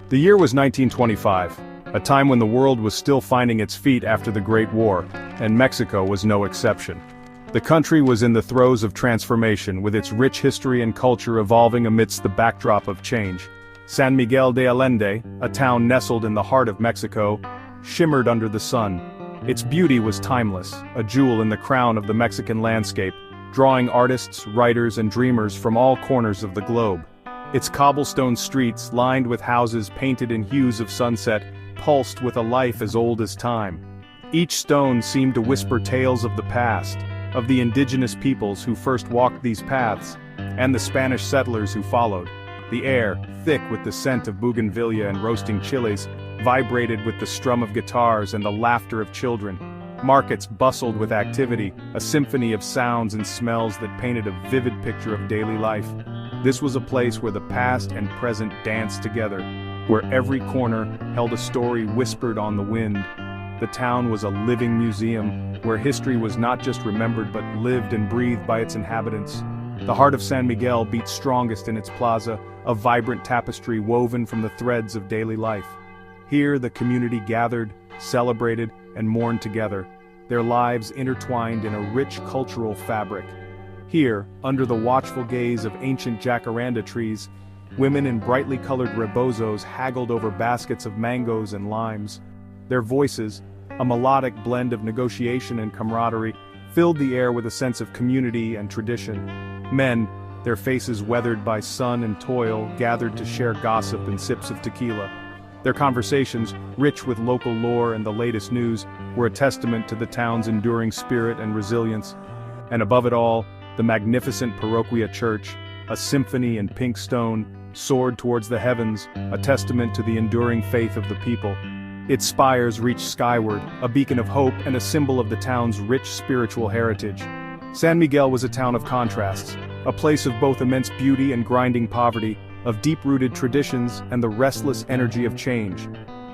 The year was 1925, a time when the world was still finding its feet after the Great War, and Mexico was no exception. The country was in the throes of transformation, with its rich history and culture evolving amidst the backdrop of change. San Miguel de Allende, a town nestled in the heart of Mexico, shimmered under the sun. Its beauty was timeless, a jewel in the crown of the Mexican landscape, drawing artists, writers, and dreamers from all corners of the globe. Its cobblestone streets, lined with houses painted in hues of sunset, pulsed with a life as old as time. Each stone seemed to whisper tales of the past, of the indigenous peoples who first walked these paths, and the Spanish settlers who followed. The air, thick with the scent of bougainvillea and roasting chilies, vibrated with the strum of guitars and the laughter of children. Markets bustled with activity, a symphony of sounds and smells that painted a vivid picture of daily life. This was a place where the past and present danced together, where every corner held a story whispered on the wind. The town was a living museum, where history was not just remembered but lived and breathed by its inhabitants. The heart of San Miguel beat strongest in its plaza, a vibrant tapestry woven from the threads of daily life. Here the community gathered, celebrated, and mourned together, their lives intertwined in a rich cultural fabric. Here, under the watchful gaze of ancient jacaranda trees, women in brightly colored rebozos haggled over baskets of mangoes and limes. Their voices, a melodic blend of negotiation and camaraderie, filled the air with a sense of community and tradition. Men, their faces weathered by sun and toil, gathered to share gossip and sips of tequila. Their conversations, rich with local lore and the latest news, were a testament to the town's enduring spirit and resilience. And above it all, the magnificent paroquia church, a symphony in pink stone, soared towards the heavens, a testament to the enduring faith of the people. Its spires reached skyward, a beacon of hope and a symbol of the town's rich spiritual heritage. San Miguel was a town of contrasts, a place of both immense beauty and grinding poverty, of deep-rooted traditions and the restless energy of change.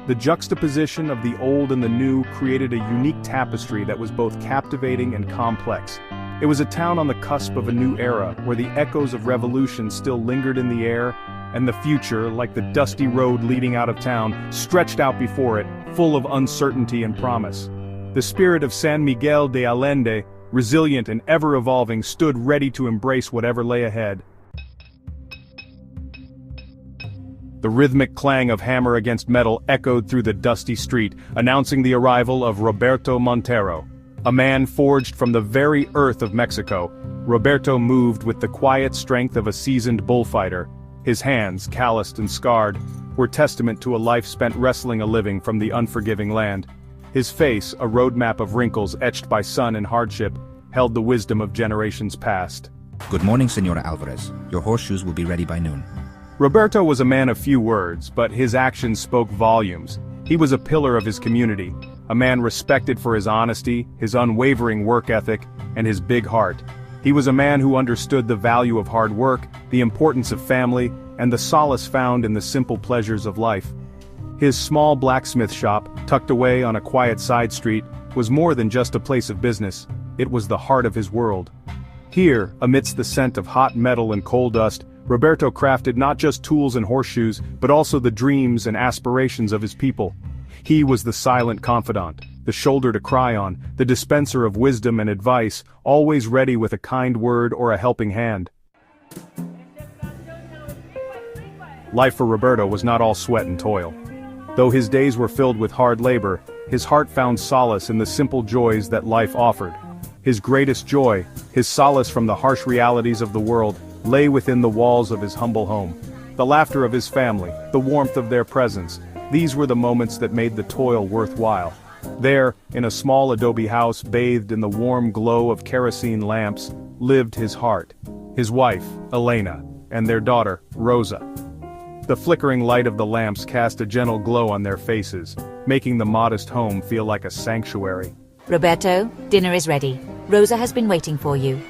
The juxtaposition of the old and the new created a unique tapestry that was both captivating and complex. It was a town on the cusp of a new era, where the echoes of revolution still lingered in the air, and the future, like the dusty road leading out of town, stretched out before it, full of uncertainty and promise. The spirit of San Miguel de Allende, resilient and ever-evolving, stood ready to embrace whatever lay ahead. The rhythmic clang of hammer against metal echoed through the dusty street, announcing the arrival of Roberto Montero. A man forged from the very earth of Mexico, Roberto moved with the quiet strength of a seasoned bullfighter. His hands, calloused and scarred, were testament to a life spent wrestling a living from the unforgiving land. His face, a roadmap of wrinkles etched by sun and hardship, held the wisdom of generations past. Good morning, Senora Alvarez. Your horseshoes will be ready by noon. Roberto was a man of few words, but his actions spoke volumes. He was a pillar of his community, a man respected for his honesty, his unwavering work ethic, and his big heart. He was a man who understood the value of hard work, the importance of family, and the solace found in the simple pleasures of life. His small blacksmith shop, tucked away on a quiet side street, was more than just a place of business. It was the heart of his world. Here, amidst the scent of hot metal and coal dust, Roberto crafted not just tools and horseshoes, but also the dreams and aspirations of his people. He was the silent confidant, the shoulder to cry on, the dispenser of wisdom and advice, always ready with a kind word or a helping hand. Life for Roberto was not all sweat and toil. Though his days were filled with hard labor, his heart found solace in the simple joys that life offered. His greatest joy, his solace from the harsh realities of the world, lay within the walls of his humble home. The laughter of his family, the warmth of their presence, these were the moments that made the toil worthwhile. There, in a small adobe house bathed in the warm glow of kerosene lamps, lived his heart, his wife, Elena, and their daughter, Rosa. The flickering light of the lamps cast a gentle glow on their faces, making the modest home feel like a sanctuary. Roberto, dinner is ready. Rosa has been waiting for you.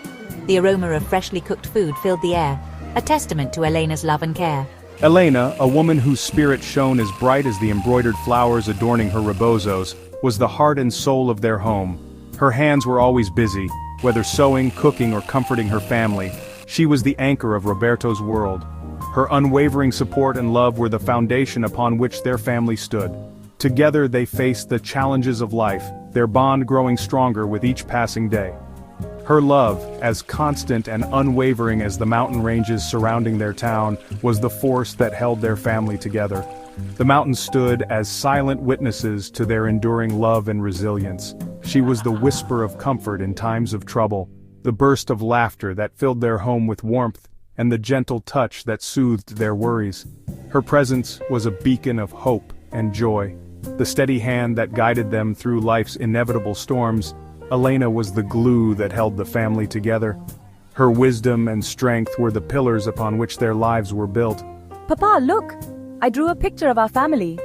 The aroma of freshly cooked food filled the air, a testament to Elena's love and care. Elena, a woman whose spirit shone as bright as the embroidered flowers adorning her rebozos, was the heart and soul of their home. Her hands were always busy, whether sewing, cooking, or comforting her family. She was the anchor of Roberto's world. Her unwavering support and love were the foundation upon which their family stood. Together they faced the challenges of life, their bond growing stronger with each passing day. Her love, as constant and unwavering as the mountain ranges surrounding their town, was the force that held their family together. The mountains stood as silent witnesses to their enduring love and resilience. She was the whisper of comfort in times of trouble, the burst of laughter that filled their home with warmth, and the gentle touch that soothed their worries. Her presence was a beacon of hope and joy, the steady hand that guided them through life's inevitable storms. Elena was the glue that held the family together. Her wisdom and strength were the pillars upon which their lives were built. Papa, look! I drew a picture of our family.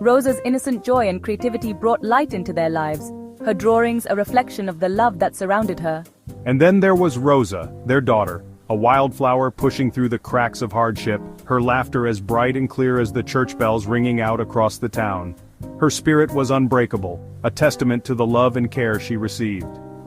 Rosa's innocent joy and creativity brought light into their lives, her drawings a reflection of the love that surrounded her. And then there was Rosa, their daughter, a wildflower pushing through the cracks of hardship, her laughter as bright and clear as the church bells ringing out across the town. Her spirit was unbreakable, a testament to the love and care she received.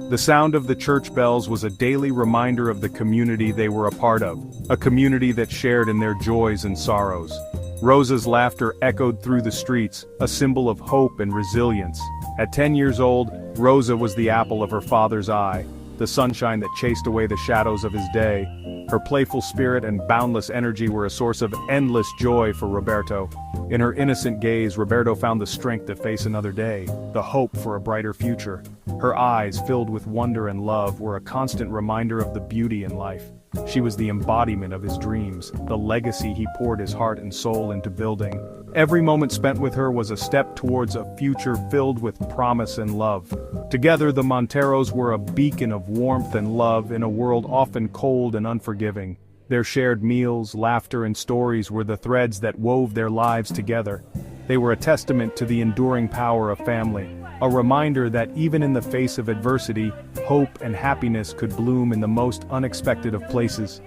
The sound of the church bells was a daily reminder of the community they were a part of, a community that shared in their joys and sorrows. Rosa's laughter echoed through the streets, a symbol of hope and resilience. At 10 years old, Rosa was the apple of her father's eye, the sunshine that chased away the shadows of his day. Her playful spirit and boundless energy were a source of endless joy for Roberto. In her innocent gaze, Roberto found the strength to face another day, the hope for a brighter future. Her eyes, filled with wonder and love, were a constant reminder of the beauty in life. She was the embodiment of his dreams, the legacy he poured his heart and soul into building. Every moment spent with her was a step towards a future filled with promise and love. Together, the Monteros were a beacon of warmth and love in a world often cold and unforgiving. Their shared meals, laughter, and stories were the threads that wove their lives together. They were a testament to the enduring power of family, a reminder that even in the face of adversity, hope and happiness could bloom in the most unexpected of places.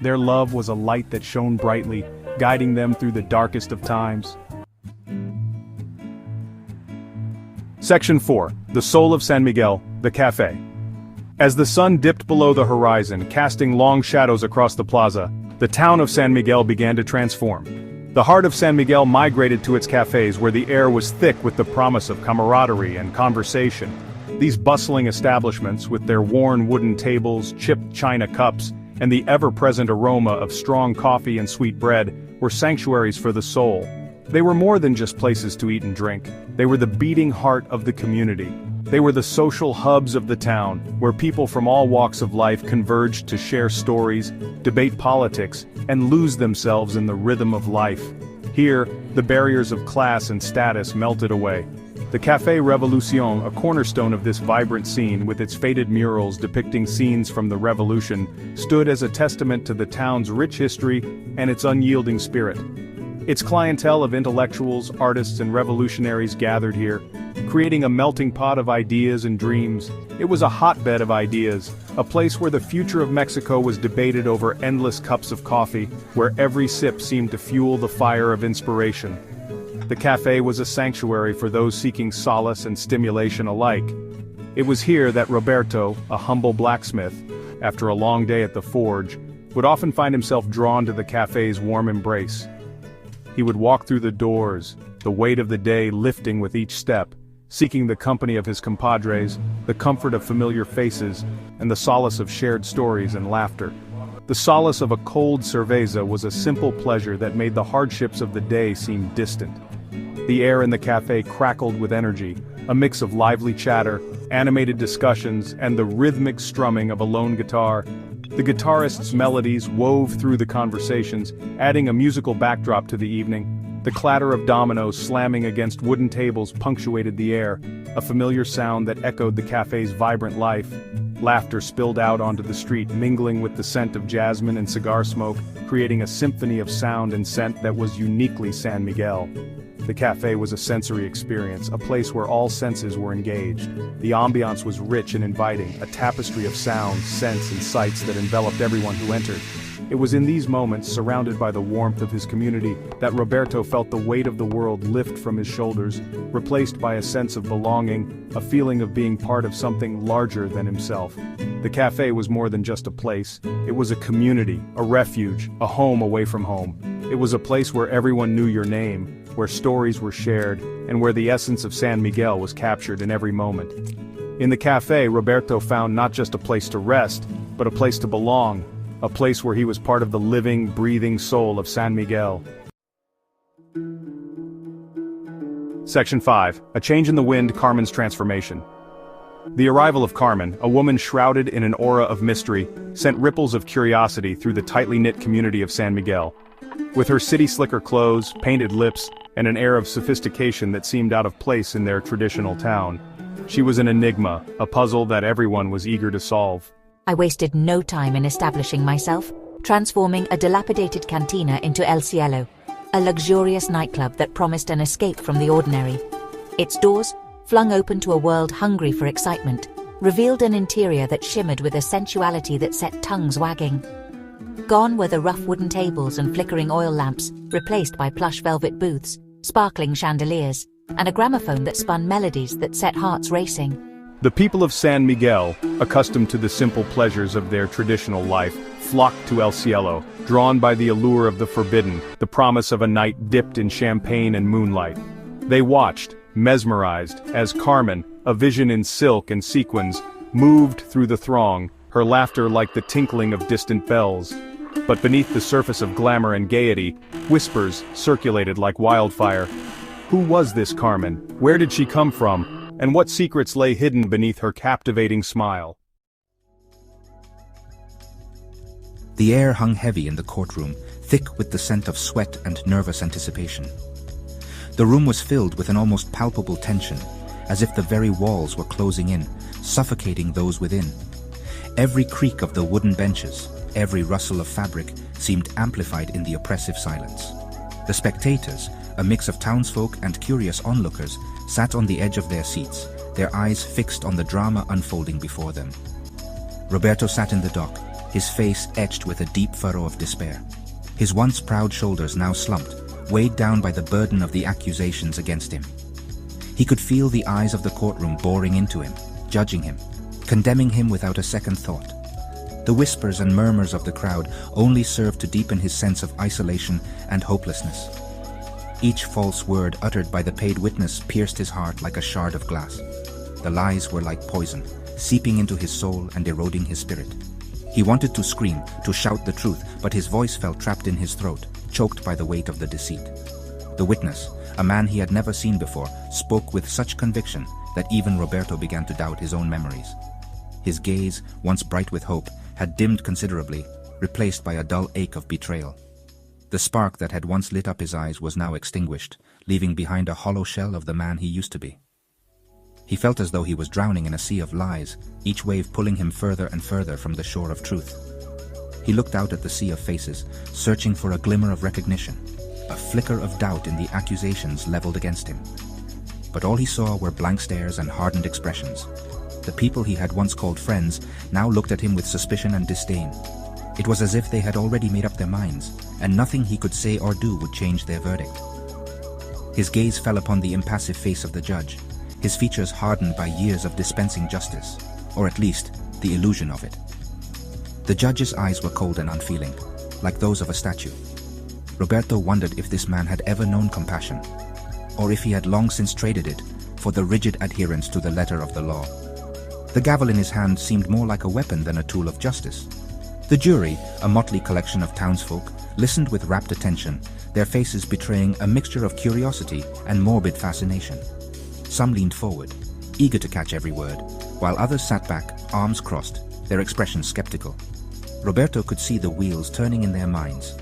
Their love was a light that shone brightly, guiding them through the darkest of times. Section 4. The Soul of San Miguel, the Café. As the sun dipped below the horizon, casting long shadows across the plaza, the town of San Miguel began to transform. The heart of San Miguel migrated to its cafes where the air was thick with the promise of camaraderie and conversation. These bustling establishments, with their worn wooden tables, chipped china cups, and the ever-present aroma of strong coffee and sweet bread, were sanctuaries for the soul. They were more than just places to eat and drink. They were the beating heart of the community. They were the social hubs of the town, where people from all walks of life converged to share stories, debate politics, and lose themselves in the rhythm of life. Here, the barriers of class and status melted away. The Café Revolution, a cornerstone of this vibrant scene with its faded murals depicting scenes from the Revolution, stood as a testament to the town's rich history and its unyielding spirit. Its clientele of intellectuals, artists, and revolutionaries gathered here, creating a melting pot of ideas and dreams. It was a hotbed of ideas, a place where the future of Mexico was debated over endless cups of coffee, where every sip seemed to fuel the fire of inspiration. The café was a sanctuary for those seeking solace and stimulation alike. It was here that Roberto, a humble blacksmith, after a long day at the forge, would often find himself drawn to the café's warm embrace. He would walk through the doors, the weight of the day lifting with each step, seeking the company of his compadres, the comfort of familiar faces, and the solace of shared stories and laughter. The solace of a cold cerveza was a simple pleasure that made the hardships of the day seem distant. The air in the café crackled with energy, a mix of lively chatter, animated discussions, and the rhythmic strumming of a lone guitar. The guitarist's melodies wove through the conversations, adding a musical backdrop to the evening. The clatter of dominoes slamming against wooden tables punctuated the air, a familiar sound that echoed the café's vibrant life. Laughter spilled out onto the street, mingling with the scent of jasmine and cigar smoke, creating a symphony of sound and scent that was uniquely San Miguel. The café was a sensory experience, a place where all senses were engaged. The ambiance was rich and inviting, a tapestry of sounds, scents, and sights that enveloped everyone who entered. It was in these moments, surrounded by the warmth of his community, that Roberto felt the weight of the world lift from his shoulders, replaced by a sense of belonging, a feeling of being part of something larger than himself. The cafe was more than just a place. It was a community, a refuge, a home away from home. It was a place where everyone knew your name, where stories were shared, and where the essence of San Miguel was captured in every moment. In the cafe, Roberto found not just a place to rest, but a place to belong, a place where he was part of the living, breathing soul of San Miguel. Section 5. A change in the wind, Carmen's transformation. The arrival of Carmen, a woman shrouded in an aura of mystery, sent ripples of curiosity through the tightly knit community of San Miguel. With her city-slicker clothes, painted lips, and an air of sophistication that seemed out of place in their traditional town, she was an enigma, a puzzle that everyone was eager to solve. I wasted no time in establishing myself, transforming a dilapidated cantina into El Cielo, a luxurious nightclub that promised an escape from the ordinary. Its doors, flung open to a world hungry for excitement, revealed an interior that shimmered with a sensuality that set tongues wagging. Gone were the rough wooden tables and flickering oil lamps, replaced by plush velvet booths, sparkling chandeliers, and a gramophone that spun melodies that set hearts racing. The people of San Miguel, accustomed to the simple pleasures of their traditional life, flocked to El Cielo, drawn by the allure of the forbidden, the promise of a night dipped in champagne and moonlight. They watched, mesmerized, as Carmen, a vision in silk and sequins, moved through the throng, her laughter like the tinkling of distant bells. But beneath the surface of glamour and gaiety, whispers circulated like wildfire. Who was this Carmen? Where did she come from? And what secrets lay hidden beneath her captivating smile? The air hung heavy in the courtroom, thick with the scent of sweat and nervous anticipation. The room was filled with an almost palpable tension, as if the very walls were closing in, suffocating those within. Every creak of the wooden benches, every rustle of fabric seemed amplified in the oppressive silence. The spectators, a mix of townsfolk and curious onlookers, sat on the edge of their seats, their eyes fixed on the drama unfolding before them. Roberto sat in the dock, his face etched with a deep furrow of despair. His once proud shoulders now slumped, weighed down by the burden of the accusations against him. He could feel the eyes of the courtroom boring into him, judging him, condemning him without a second thought. The whispers and murmurs of the crowd only served to deepen his sense of isolation and hopelessness. Each false word uttered by the paid witness pierced his heart like a shard of glass. The lies were like poison, seeping into his soul and eroding his spirit. He wanted to scream, to shout the truth, but his voice felt trapped in his throat, choked by the weight of the deceit. The witness, a man he had never seen before, spoke with such conviction that even Roberto began to doubt his own memories. His gaze, once bright with hope, had dimmed considerably, replaced by a dull ache of betrayal. The spark that had once lit up his eyes was now extinguished, leaving behind a hollow shell of the man he used to be. He felt as though he was drowning in a sea of lies, each wave pulling him further and further from the shore of truth. He looked out at the sea of faces, searching for a glimmer of recognition, a flicker of doubt in the accusations leveled against him. But all he saw were blank stares and hardened expressions. The people he had once called friends now looked at him with suspicion and disdain. It was as if they had already made up their minds, and nothing he could say or do would change their verdict. His gaze fell upon the impassive face of the judge, his features hardened by years of dispensing justice, or at least the illusion of it. The judge's eyes were cold and unfeeling, like those of a statue. Roberto wondered if this man had ever known compassion, or if he had long since traded it for the rigid adherence to the letter of the law. The gavel in his hand seemed more like a weapon than a tool of justice. The jury, a motley collection of townsfolk, listened with rapt attention, their faces betraying a mixture of curiosity and morbid fascination. Some leaned forward, eager to catch every word, while others sat back, arms crossed, their expressions skeptical. Roberto could see the wheels turning in their minds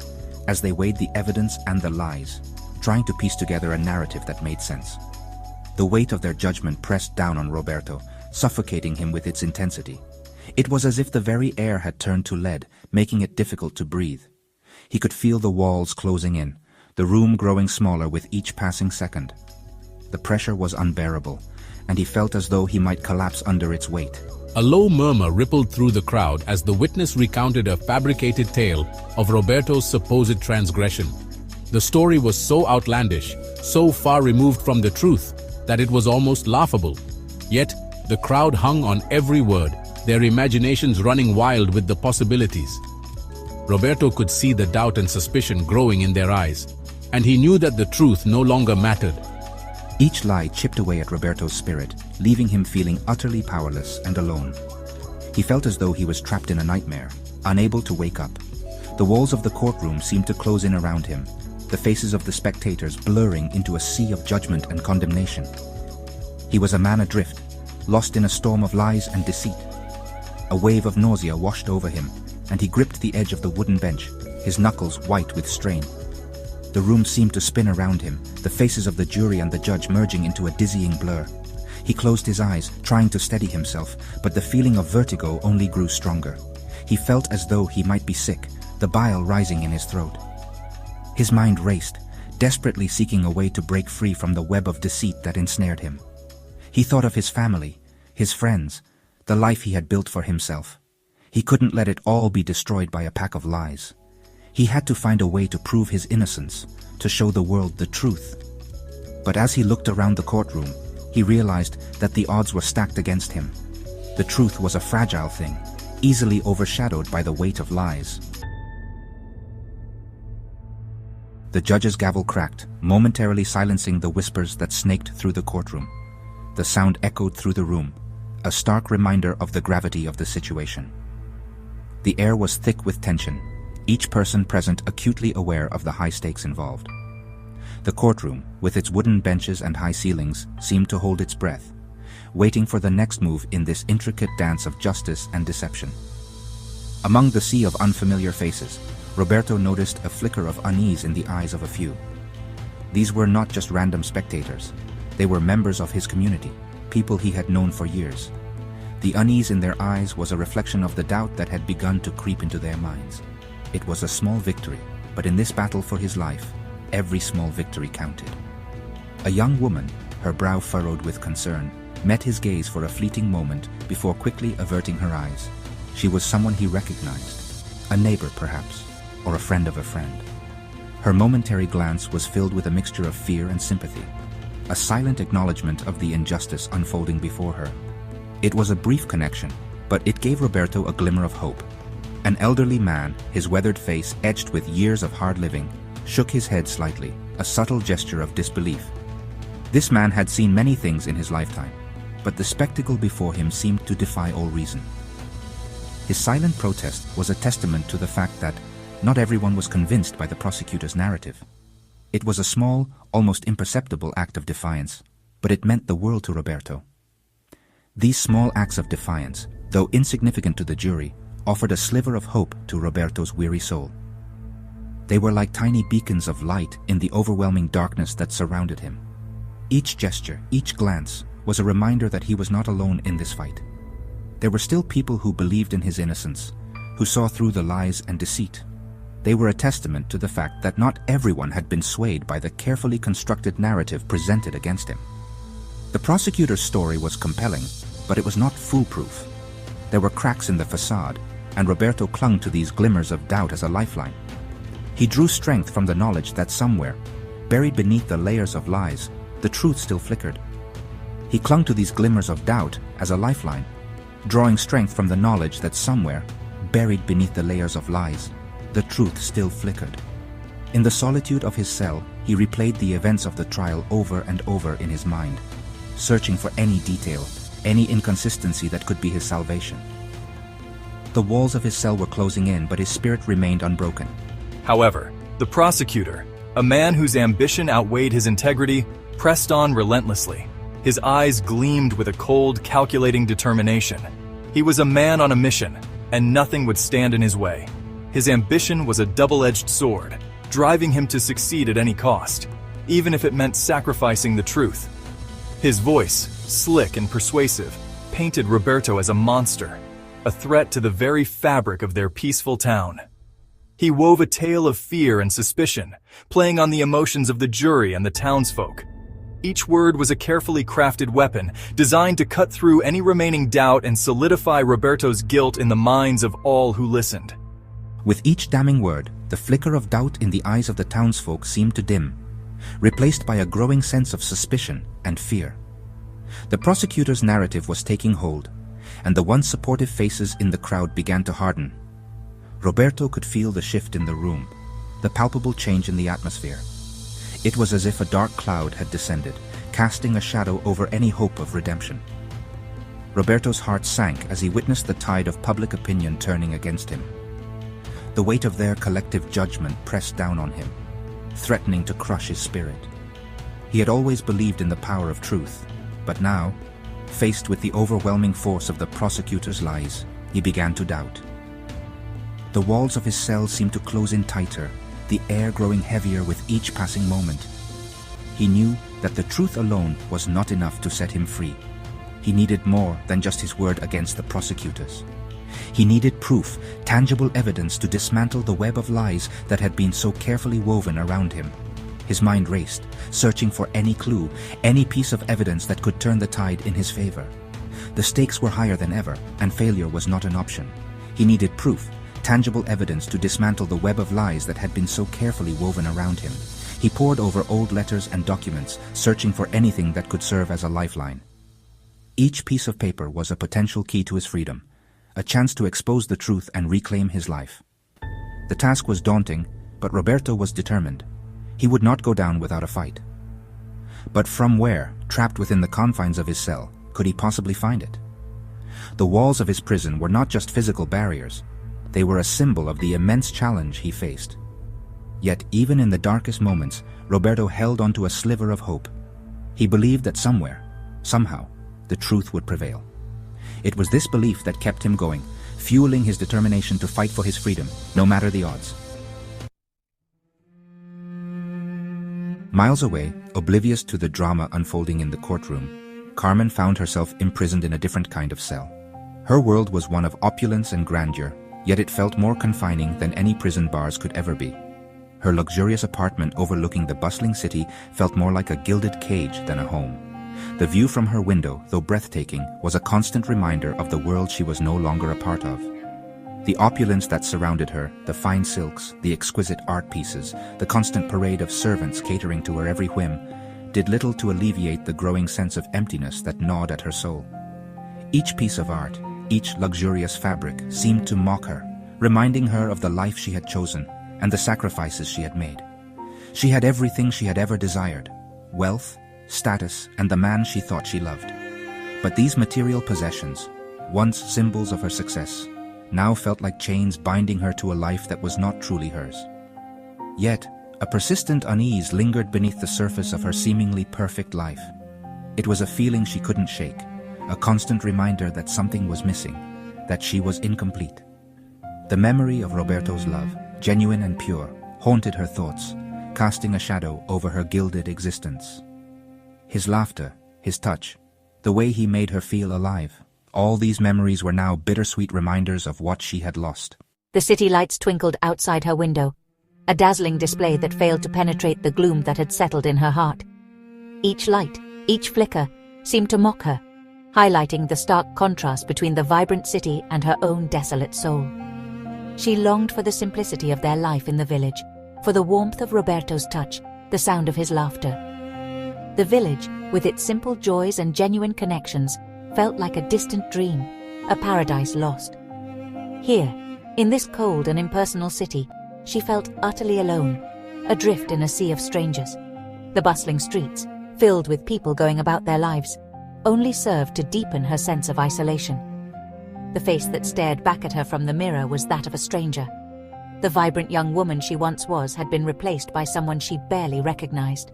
as they weighed the evidence and the lies, trying to piece together a narrative that made sense. The weight of their judgment pressed down on Roberto, suffocating him with its intensity. It was as if the very air had turned to lead, making it difficult to breathe. He could feel the walls closing in, the room growing smaller with each passing second. The pressure was unbearable, and he felt as though he might collapse under its weight. A low murmur rippled through the crowd as the witness recounted a fabricated tale of Roberto's supposed transgression. The story was so outlandish, so far removed from the truth, that it was almost laughable. Yet, the crowd hung on every word, their imaginations running wild with the possibilities. Roberto could see the doubt and suspicion growing in their eyes, and he knew that the truth no longer mattered. Each lie chipped away at Roberto's spirit, leaving him feeling utterly powerless and alone. He felt as though he was trapped in a nightmare, unable to wake up. The walls of the courtroom seemed to close in around him, the faces of the spectators blurring into a sea of judgment and condemnation. He was a man adrift, lost in a storm of lies and deceit. A wave of nausea washed over him, and he gripped the edge of the wooden bench, his knuckles white with strain. The room seemed to spin around him, the faces of the jury and the judge merging into a dizzying blur. He closed his eyes, trying to steady himself, but the feeling of vertigo only grew stronger. He felt as though he might be sick, the bile rising in his throat. His mind raced, desperately seeking a way to break free from the web of deceit that ensnared him. He thought of his family, his friends, the life he had built for himself. He couldn't let it all be destroyed by a pack of lies. He had to find a way to prove his innocence, to show the world the truth. But as he looked around the courtroom, he realized that the odds were stacked against him. The truth was a fragile thing, easily overshadowed by the weight of lies. The judge's gavel cracked, momentarily silencing the whispers that snaked through the courtroom. The sound echoed through the room, a stark reminder of the gravity of the situation. The air was thick with tension, each person present acutely aware of the high stakes involved. The courtroom, with its wooden benches and high ceilings, seemed to hold its breath, waiting for the next move in this intricate dance of justice and deception. Among the sea of unfamiliar faces, Roberto noticed a flicker of unease in the eyes of a few. These were not just random spectators. They were members of his community, people he had known for years. The unease in their eyes was a reflection of the doubt that had begun to creep into their minds. It was a small victory, but in this battle for his life, every small victory counted. A young woman, her brow furrowed with concern, met his gaze for a fleeting moment before quickly averting her eyes. She was someone he recognized, a neighbor perhaps, or a friend of a friend. Her momentary glance was filled with a mixture of fear and sympathy, a silent acknowledgement of the injustice unfolding before her. It was a brief connection, but it gave Roberto a glimmer of hope. An elderly man, his weathered face etched with years of hard living, shook his head slightly, a subtle gesture of disbelief. This man had seen many things in his lifetime, but the spectacle before him seemed to defy all reason. His silent protest was a testament to the fact that not everyone was convinced by the prosecutor's narrative. It was a small, almost imperceptible act of defiance, but it meant the world to Roberto. These small acts of defiance, though insignificant to the jury, offered a sliver of hope to Roberto's weary soul. They were like tiny beacons of light in the overwhelming darkness that surrounded him. Each gesture, each glance, was a reminder that he was not alone in this fight. There were still people who believed in his innocence, who saw through the lies and deceit. They were a testament to the fact that not everyone had been swayed by the carefully constructed narrative presented against him. The prosecutor's story was compelling, but it was not foolproof. There were cracks in the facade, and Roberto clung to these glimmers of doubt as a lifeline. He drew strength from the knowledge that somewhere, buried beneath the layers of lies, the truth still flickered. He clung to these glimmers of doubt as a lifeline, drawing strength from the knowledge that somewhere, buried beneath the layers of lies, the truth still flickered. In the solitude of his cell, he replayed the events of the trial over and over in his mind, searching for any detail, any inconsistency that could be his salvation. The walls of his cell were closing in, but his spirit remained unbroken. However, the prosecutor, a man whose ambition outweighed his integrity, pressed on relentlessly. His eyes gleamed with a cold, calculating determination. He was a man on a mission, and nothing would stand in his way. His ambition was a double-edged sword, driving him to succeed at any cost, even if it meant sacrificing the truth. His voice, slick and persuasive, painted Roberto as a monster, a threat to the very fabric of their peaceful town. He wove a tale of fear and suspicion, playing on the emotions of the jury and the townsfolk. Each word was a carefully crafted weapon, designed to cut through any remaining doubt and solidify Roberto's guilt in the minds of all who listened. With each damning word, the flicker of doubt in the eyes of the townsfolk seemed to dim, replaced by a growing sense of suspicion and fear. The prosecutor's narrative was taking hold, and the once supportive faces in the crowd began to harden. Roberto could feel the shift in the room, the palpable change in the atmosphere. It was as if a dark cloud had descended, casting a shadow over any hope of redemption. Roberto's heart sank as he witnessed the tide of public opinion turning against him. The weight of their collective judgment pressed down on him, threatening to crush his spirit. He had always believed in the power of truth, but now, faced with the overwhelming force of the prosecutor's lies, he began to doubt. The walls of his cell seemed to close in tighter, the air growing heavier with each passing moment. He knew that the truth alone was not enough to set him free. He needed more than just his word against the prosecutors. He needed proof, tangible evidence to dismantle the web of lies that had been so carefully woven around him. His mind raced, searching for any clue, any piece of evidence that could turn the tide in his favor. The stakes were higher than ever, and failure was not an option. He needed proof, tangible evidence to dismantle the web of lies that had been so carefully woven around him. He pored over old letters and documents, searching for anything that could serve as a lifeline. Each piece of paper was a potential key to his freedom, a chance to expose the truth and reclaim his life. The task was daunting, but Roberto was determined. He would not go down without a fight. But from where, trapped within the confines of his cell, could he possibly find it? The walls of his prison were not just physical barriers. They were a symbol of the immense challenge he faced. Yet even in the darkest moments, Roberto held onto a sliver of hope. He believed that somewhere, somehow, the truth would prevail. It was this belief that kept him going, fueling his determination to fight for his freedom, no matter the odds. Miles away, oblivious to the drama unfolding in the courtroom, Carmen found herself imprisoned in a different kind of cell. Her world was one of opulence and grandeur, yet it felt more confining than any prison bars could ever be. Her luxurious apartment overlooking the bustling city felt more like a gilded cage than a home. The view from her window, though breathtaking, was a constant reminder of the world she was no longer a part of. The opulence that surrounded her, the fine silks, the exquisite art pieces, the constant parade of servants catering to her every whim, did little to alleviate the growing sense of emptiness that gnawed at her soul. Each piece of art, each luxurious fabric, seemed to mock her, reminding her of the life she had chosen and the sacrifices she had made. She had everything she had ever desired: wealth, status, and the man she thought she loved. But these material possessions, once symbols of her success, now felt like chains binding her to a life that was not truly hers. Yet, a persistent unease lingered beneath the surface of her seemingly perfect life. It was a feeling she couldn't shake, a constant reminder that something was missing, that she was incomplete. The memory of Roberto's love, genuine and pure, haunted her thoughts, casting a shadow over her gilded existence. His laughter, his touch, the way he made her feel alive, all these memories were now bittersweet reminders of what she had lost. The city lights twinkled outside her window, a dazzling display that failed to penetrate the gloom that had settled in her heart. Each light, each flicker, seemed to mock her, highlighting the stark contrast between the vibrant city and her own desolate soul. She longed for the simplicity of their life in the village, for the warmth of Roberto's touch, the sound of his laughter. The village, with its simple joys and genuine connections, felt like a distant dream, a paradise lost. Here, in this cold and impersonal city, she felt utterly alone, adrift in a sea of strangers. The bustling streets, filled with people going about their lives, only served to deepen her sense of isolation. The face that stared back at her from the mirror was that of a stranger. The vibrant young woman she once was had been replaced by someone she barely recognized.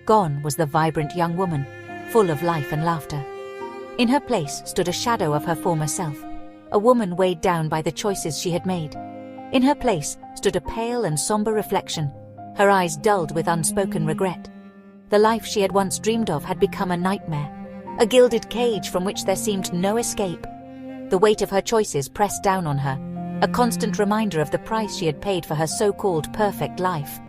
Gone was the vibrant young woman, full of life and laughter. In her place stood a shadow of her former self, a woman weighed down by the choices she had made. In her place stood a pale and somber reflection, her eyes dulled with unspoken regret. The life she had once dreamed of had become a nightmare, a gilded cage from which there seemed no escape. The weight of her choices pressed down on her, a constant reminder of the price she had paid for her so-called perfect life.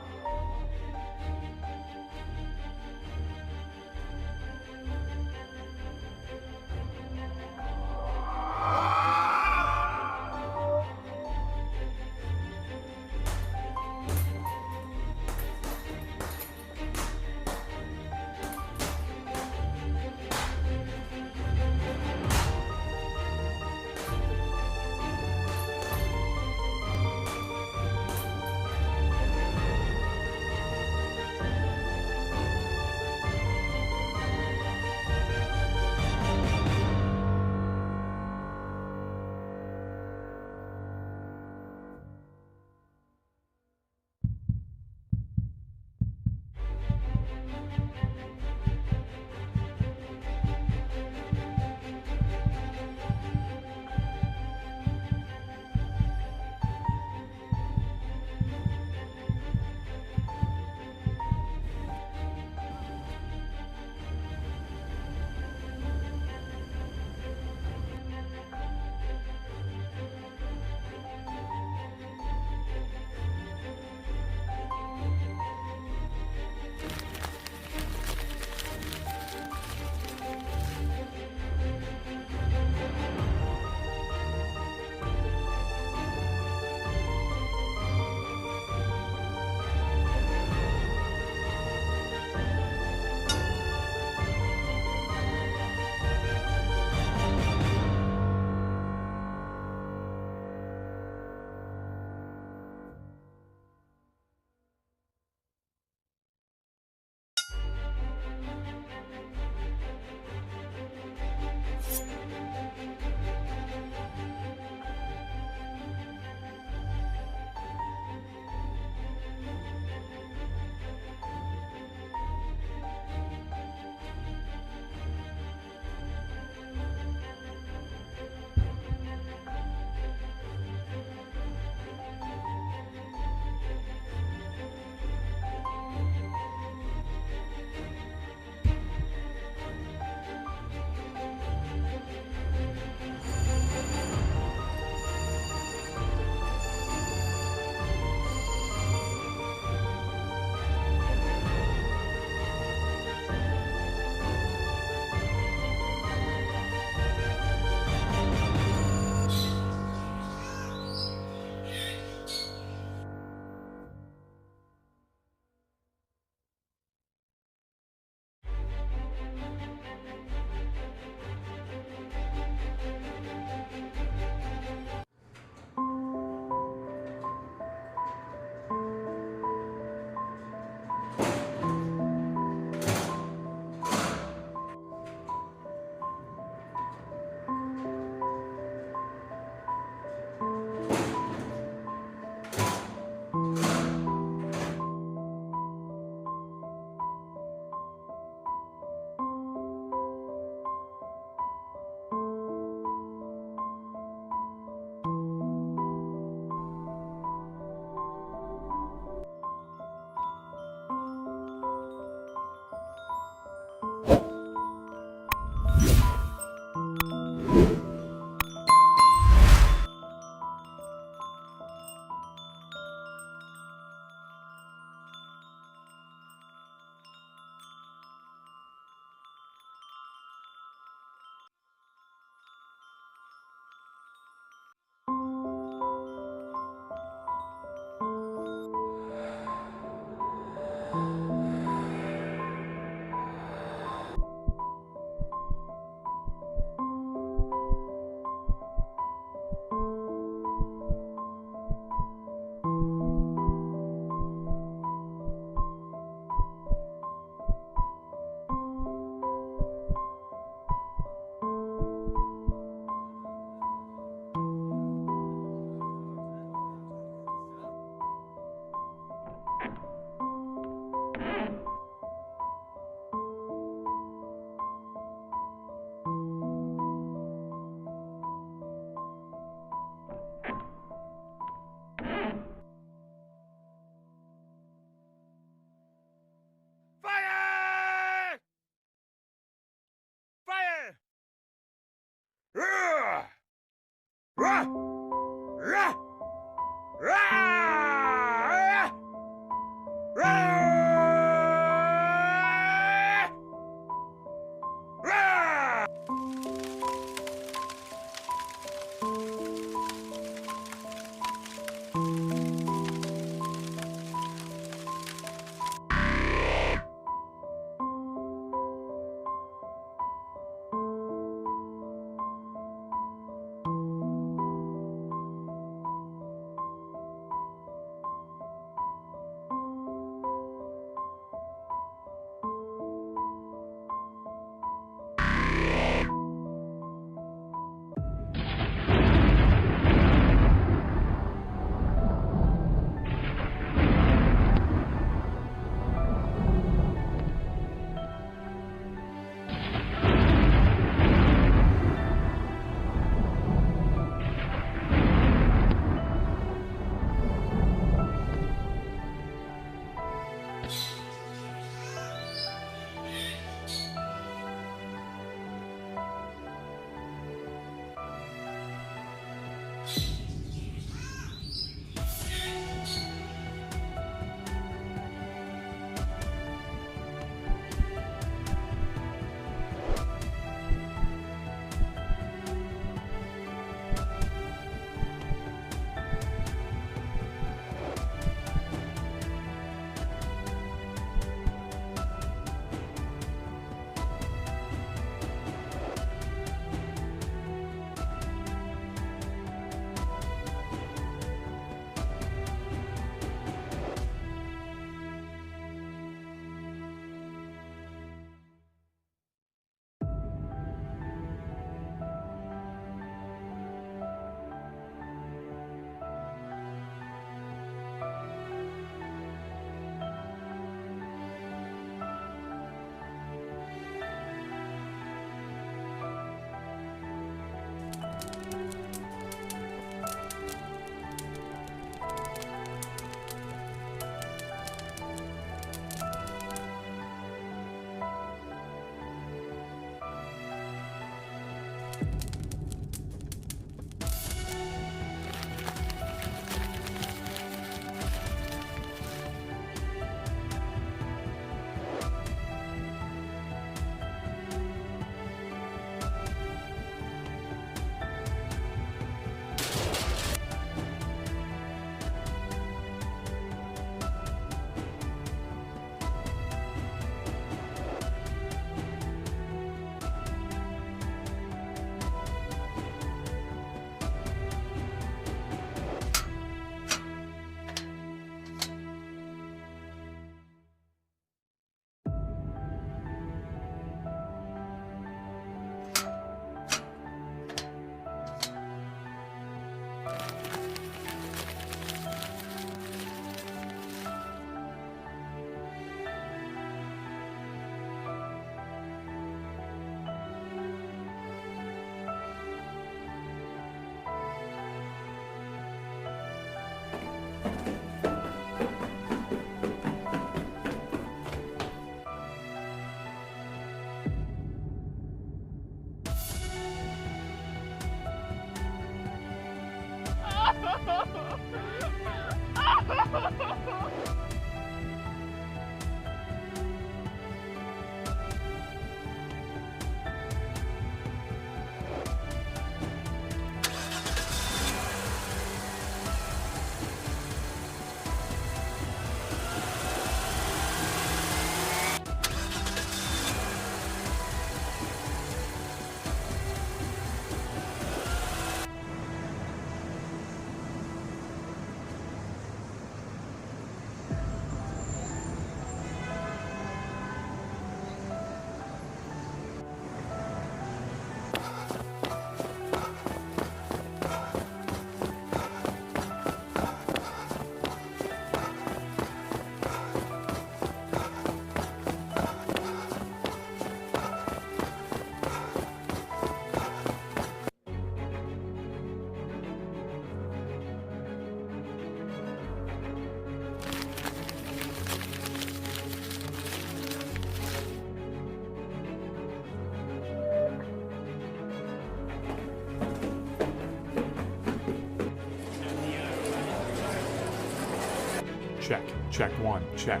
Check. Check 1. Check.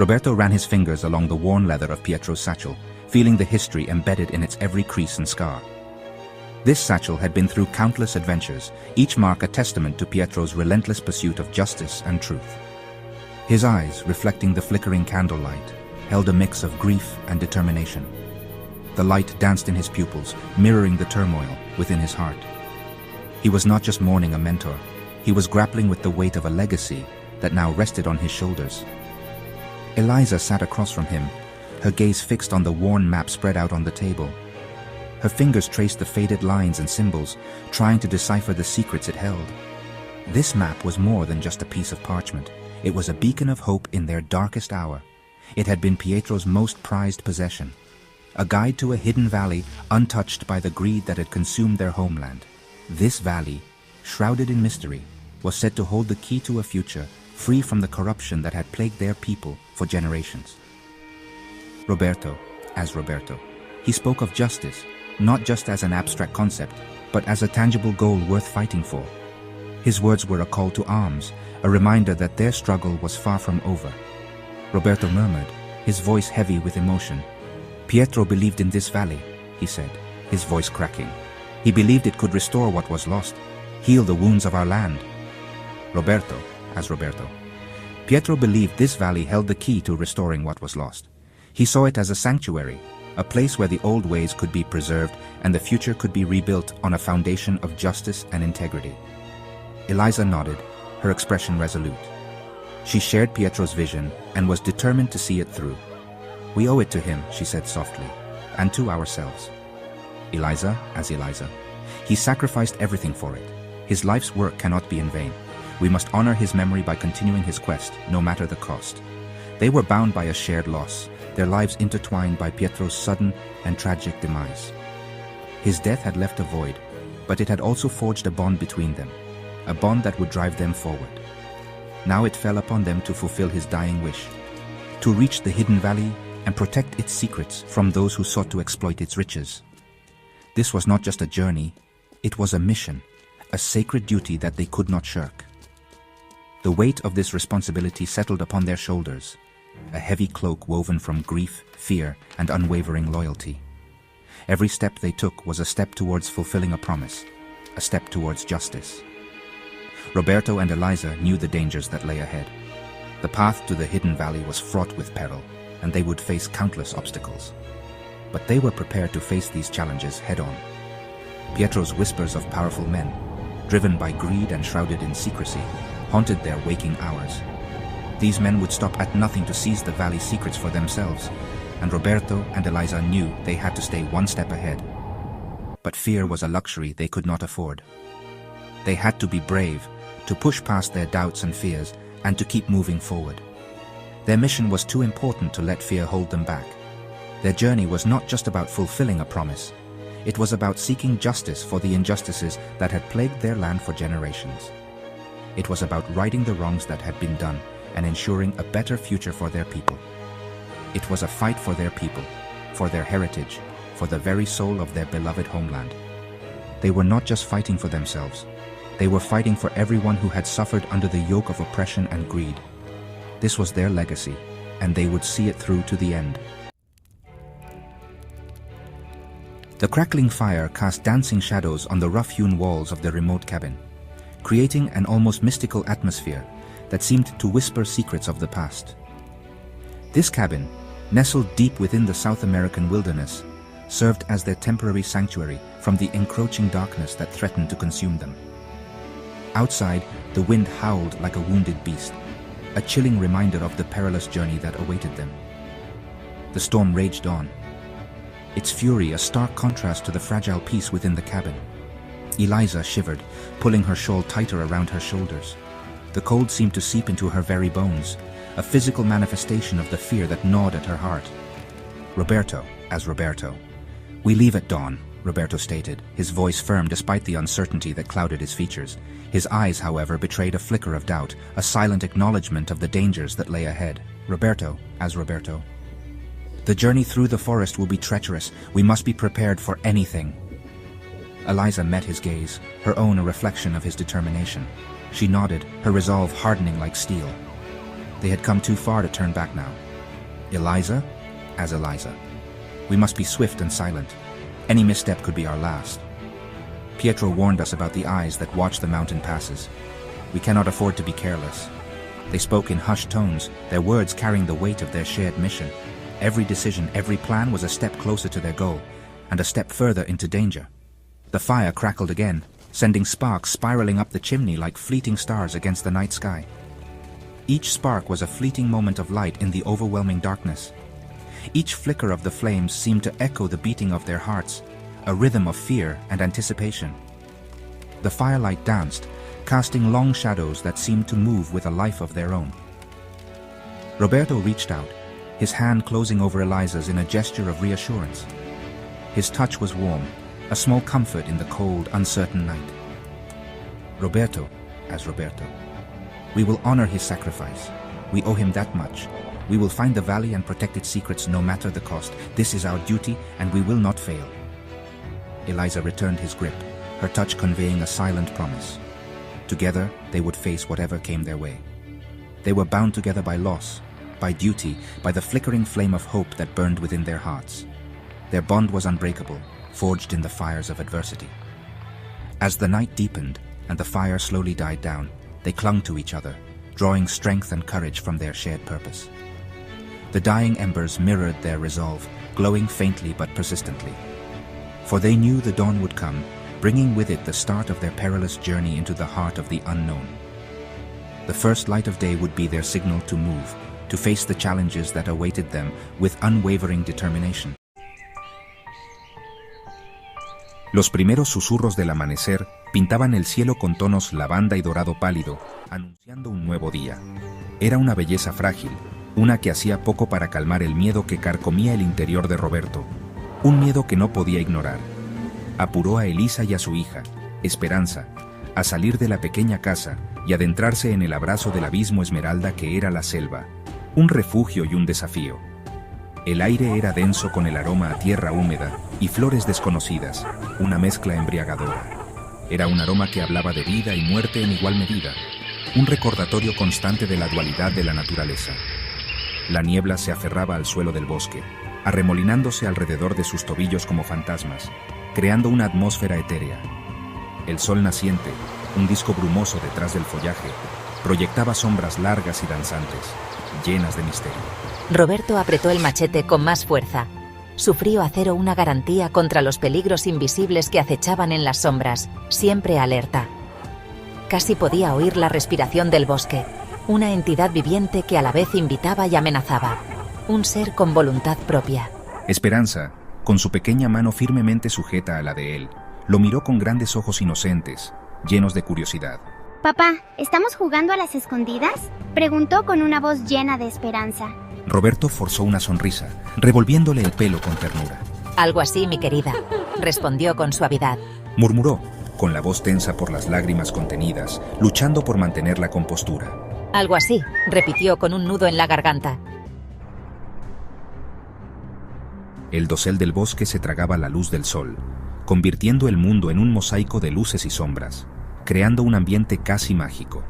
Roberto ran his fingers along the worn leather of Pietro's satchel, feeling the history embedded in its every crease and scar. This satchel had been through countless adventures, each mark a testament to Pietro's relentless pursuit of justice and truth. His eyes, reflecting the flickering candlelight, held a mix of grief and determination. The light danced in his pupils, mirroring the turmoil within his heart. He was not just mourning a mentor, he was grappling with the weight of a legacy that now rested on his shoulders. Eliza sat across from him, her gaze fixed on the worn map spread out on the table. Her fingers traced the faded lines and symbols, trying to decipher the secrets it held. This map was more than just a piece of parchment. It was a beacon of hope in their darkest hour. It had been Pietro's most prized possession, a guide to a hidden valley untouched by the greed that had consumed their homeland. This valley, shrouded in mystery, was said to hold the key to a future free from the corruption that had plagued their people for generations. Roberto, he spoke of justice, not just as an abstract concept, but as a tangible goal worth fighting for. His words were a call to arms, a reminder that their struggle was far from over. Roberto murmured, his voice heavy with emotion. Pietro believed in this valley, he said, his voice cracking. He believed it could restore what was lost, heal the wounds of our land. Roberto. Pietro believed this valley held the key to restoring what was lost. He saw it as a sanctuary, a place where the old ways could be preserved and the future could be rebuilt on a foundation of justice and integrity. Eliza nodded, her expression resolute. She shared Pietro's vision and was determined to see it through. We owe it to him, she said softly, and to ourselves. Eliza. He sacrificed everything for it. His life's work cannot be in vain. We must honor his memory by continuing his quest, no matter the cost. They were bound by a shared loss, their lives intertwined by Pietro's sudden and tragic demise. His death had left a void, but it had also forged a bond between them, a bond that would drive them forward. Now it fell upon them to fulfill his dying wish, to reach the hidden valley and protect its secrets from those who sought to exploit its riches. This was not just a journey, it was a mission, a sacred duty that they could not shirk. The weight of this responsibility settled upon their shoulders, a heavy cloak woven from grief, fear, and unwavering loyalty. Every step they took was a step towards fulfilling a promise, a step towards justice. Roberto and Eliza knew the dangers that lay ahead. The path to the hidden valley was fraught with peril, and they would face countless obstacles. But they were prepared to face these challenges head-on. Pietro's whispers of powerful men, driven by greed and shrouded in secrecy, haunted their waking hours. These men would stop at nothing to seize the valley's secrets for themselves, and Roberto and Eliza knew they had to stay one step ahead. But fear was a luxury they could not afford. They had to be brave, to push past their doubts and fears, and to keep moving forward. Their mission was too important to let fear hold them back. Their journey was not just about fulfilling a promise. It was about seeking justice for the injustices that had plagued their land for generations. It was about righting the wrongs that had been done and ensuring a better future for their people. It was a fight for their people, for their heritage, for the very soul of their beloved homeland. They were not just fighting for themselves. They were fighting for everyone who had suffered under the yoke of oppression and greed. This was their legacy, and they would see it through to the end. The crackling fire cast dancing shadows on the rough-hewn walls of the remote cabin, creating an almost mystical atmosphere that seemed to whisper secrets of the past. This cabin, nestled deep within the South American wilderness, served as their temporary sanctuary from the encroaching darkness that threatened to consume them. Outside, the wind howled like a wounded beast, a chilling reminder of the perilous journey that awaited them. The storm raged on, its fury a stark contrast to the fragile peace within the cabin. Eliza shivered, pulling her shawl tighter around her shoulders. The cold seemed to seep into her very bones, a physical manifestation of the fear that gnawed at her heart. Roberto, as Roberto. "We leave at dawn," Roberto stated, his voice firm despite the uncertainty that clouded his features. His eyes, however, betrayed a flicker of doubt, a silent acknowledgement of the dangers that lay ahead. "Roberto, as Roberto. The journey through the forest will be treacherous. We must be prepared for anything." Eliza met his gaze, her own a reflection of his determination. She nodded, her resolve hardening like steel. They had come too far to turn back now. "Eliza, as Eliza. We must be swift and silent. Any misstep could be our last. Pietro warned us about the eyes that watch the mountain passes. We cannot afford to be careless." They spoke in hushed tones, their words carrying the weight of their shared mission. Every decision, every plan was a step closer to their goal, and a step further into danger. The fire crackled again, sending sparks spiraling up the chimney like fleeting stars against the night sky. Each spark was a fleeting moment of light in the overwhelming darkness. Each flicker of the flames seemed to echo the beating of their hearts, a rhythm of fear and anticipation. The firelight danced, casting long shadows that seemed to move with a life of their own. Roberto reached out, his hand closing over Eliza's in a gesture of reassurance. His touch was warm, a small comfort in the cold, uncertain night. "Roberto, as Roberto. We will honor his sacrifice. We owe him that much. We will find the valley and protect its secrets no matter the cost. This is our duty, and we will not fail." Eliza returned his grip, her touch conveying a silent promise. Together, they would face whatever came their way. They were bound together by loss, by duty, by the flickering flame of hope that burned within their hearts. Their bond was unbreakable, forged in the fires of adversity. As the night deepened and the fire slowly died down, they clung to each other, drawing strength and courage from their shared purpose. The dying embers mirrored their resolve, glowing faintly but persistently. For they knew the dawn would come, bringing with it the start of their perilous journey into the heart of the unknown. The first light of day would be their signal to move, to face the challenges that awaited them with unwavering determination. Los primeros susurros del amanecer pintaban el cielo con tonos lavanda y dorado pálido, anunciando un nuevo día. Era una belleza frágil, una que hacía poco para calmar el miedo que carcomía el interior de Roberto, un miedo que no podía ignorar. Apuró a Elisa y a su hija, Esperanza, a salir de la pequeña casa y adentrarse en el abrazo del abismo esmeralda que era la selva, un refugio y un desafío. El aire era denso con el aroma a tierra húmeda y flores desconocidas, una mezcla embriagadora. Era un aroma que hablaba de vida y muerte en igual medida, un recordatorio constante de la dualidad de la naturaleza. La niebla se aferraba al suelo del bosque, arremolinándose alrededor de sus tobillos como fantasmas, creando una atmósfera etérea. El sol naciente, un disco brumoso detrás del follaje, proyectaba sombras largas y danzantes, llenas de misterio. Roberto apretó el machete con más fuerza. Su frío acero una garantía contra los peligros invisibles que acechaban en las sombras, siempre alerta. Casi podía oír la respiración del bosque, una entidad viviente que a la vez invitaba y amenazaba. Un ser con voluntad propia. Esperanza, con su pequeña mano firmemente sujeta a la de él, lo miró con grandes ojos inocentes, llenos de curiosidad. «Papá, ¿estamos jugando a las escondidas?», preguntó con una voz llena de esperanza. Roberto forzó una sonrisa, revolviéndole el pelo con ternura. «Algo así, mi querida», respondió con suavidad. Murmuró, con la voz tensa por las lágrimas contenidas, luchando por mantener la compostura. «Algo así», repitió con un nudo en la garganta. El dosel del bosque se tragaba la luz del sol, convirtiendo el mundo en un mosaico de luces y sombras, creando un ambiente casi mágico.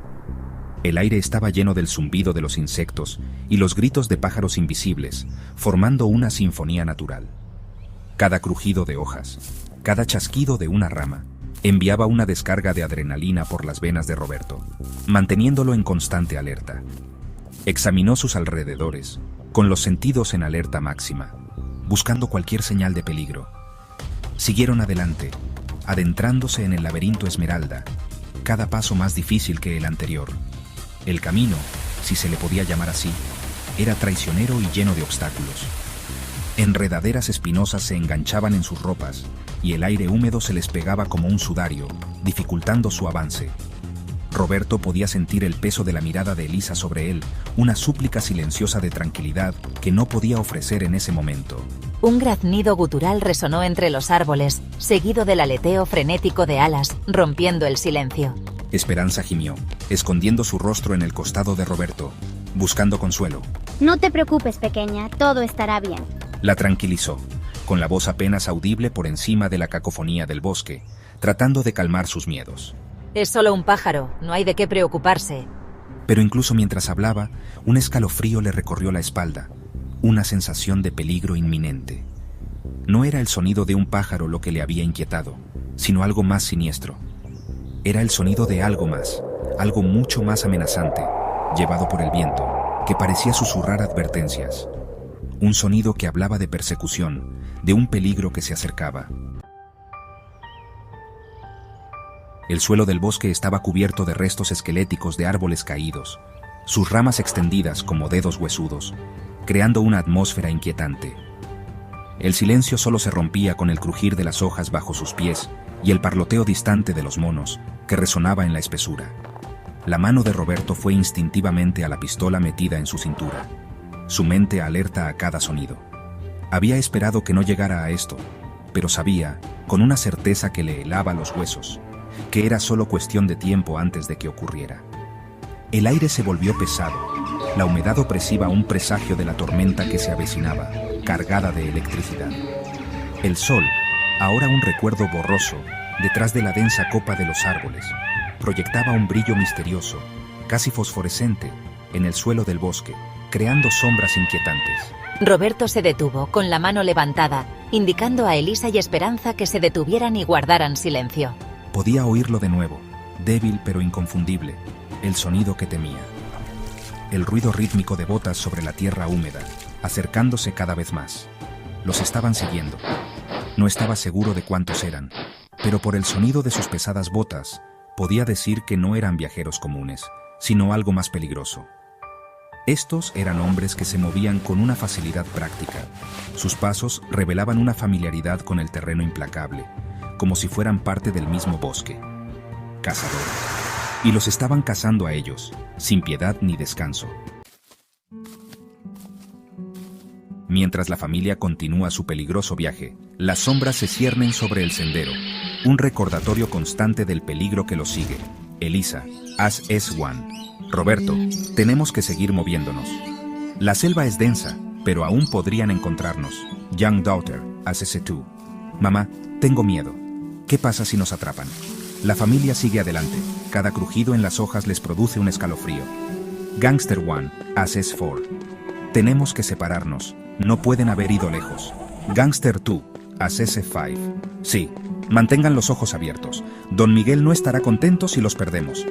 El aire estaba lleno del zumbido de los insectos y los gritos de pájaros invisibles, formando una sinfonía natural. Cada crujido de hojas, cada chasquido de una rama, enviaba una descarga de adrenalina por las venas de Roberto, manteniéndolo en constante alerta. Examinó sus alrededores, con los sentidos en alerta máxima, buscando cualquier señal de peligro. Siguieron adelante, adentrándose en el laberinto esmeralda, cada paso más difícil que el anterior. El camino, si se le podía llamar así, era traicionero y lleno de obstáculos. Enredaderas espinosas se enganchaban en sus ropas, y el aire húmedo se les pegaba como un sudario, dificultando su avance. Roberto podía sentir el peso de la mirada de Elisa sobre él, una súplica silenciosa de tranquilidad que no podía ofrecer en ese momento. Un graznido gutural resonó entre los árboles, seguido del aleteo frenético de alas, rompiendo el silencio. Esperanza gimió, escondiendo su rostro en el costado de Roberto, buscando consuelo. No te preocupes, pequeña, todo estará bien. La tranquilizó, con la voz apenas audible por encima de la cacofonía del bosque, tratando de calmar sus miedos. Es solo un pájaro, no hay de qué preocuparse. Pero incluso mientras hablaba, un escalofrío le recorrió la espalda, una sensación de peligro inminente. No era el sonido de un pájaro lo que le había inquietado, sino algo más siniestro. Era el sonido de algo más, algo mucho más amenazante, llevado por el viento, que parecía susurrar advertencias. Un sonido que hablaba de persecución, de un peligro que se acercaba. El suelo del bosque estaba cubierto de restos esqueléticos de árboles caídos, sus ramas extendidas como dedos huesudos, creando una atmósfera inquietante. El silencio solo se rompía con el crujir de las hojas bajo sus pies y el parloteo distante de los monos, que resonaba en la espesura. La mano de Roberto fue instintivamente a la pistola metida en su cintura, su mente alerta a cada sonido. Había esperado que no llegara a esto, pero sabía, con una certeza que le helaba los huesos, que era solo cuestión de tiempo antes de que ocurriera. El aire se volvió pesado, la humedad opresiva un presagio de la tormenta que se avecinaba, cargada de electricidad. El sol, ahora un recuerdo borroso, detrás de la densa copa de los árboles, proyectaba un brillo misterioso, casi fosforescente, en el suelo del bosque, creando sombras inquietantes. Roberto se detuvo, con la mano levantada, indicando a Elisa y Esperanza que se detuvieran y guardaran silencio. Podía oírlo de nuevo, débil pero inconfundible, el sonido que temía. El ruido rítmico de botas sobre la tierra húmeda, acercándose cada vez más. Los estaban siguiendo. No estaba seguro de cuántos eran, pero por el sonido de sus pesadas botas, podía decir que no eran viajeros comunes, sino algo más peligroso. Estos eran hombres que se movían con una facilidad práctica. Sus pasos revelaban una familiaridad con el terreno implacable, como si fueran parte del mismo bosque. Cazadores. Y los estaban cazando a ellos, sin piedad ni descanso. Mientras la familia continúa su peligroso viaje, las sombras se ciernen sobre el sendero, un recordatorio constante del peligro que los sigue. Elisa, haz S1. Roberto, tenemos que seguir moviéndonos. La selva es densa, pero aún podrían encontrarnos. Young daughter, haz S2. Mamá, tengo miedo. ¿Qué pasa si nos atrapan? La familia sigue adelante. Cada crujido en las hojas les produce un escalofrío. Gangster 1, haz S4. Tenemos que separarnos. No pueden haber ido lejos. Gangster 2, haz S5. Sí, mantengan los ojos abiertos. Don Miguel no estará contento si los perdemos.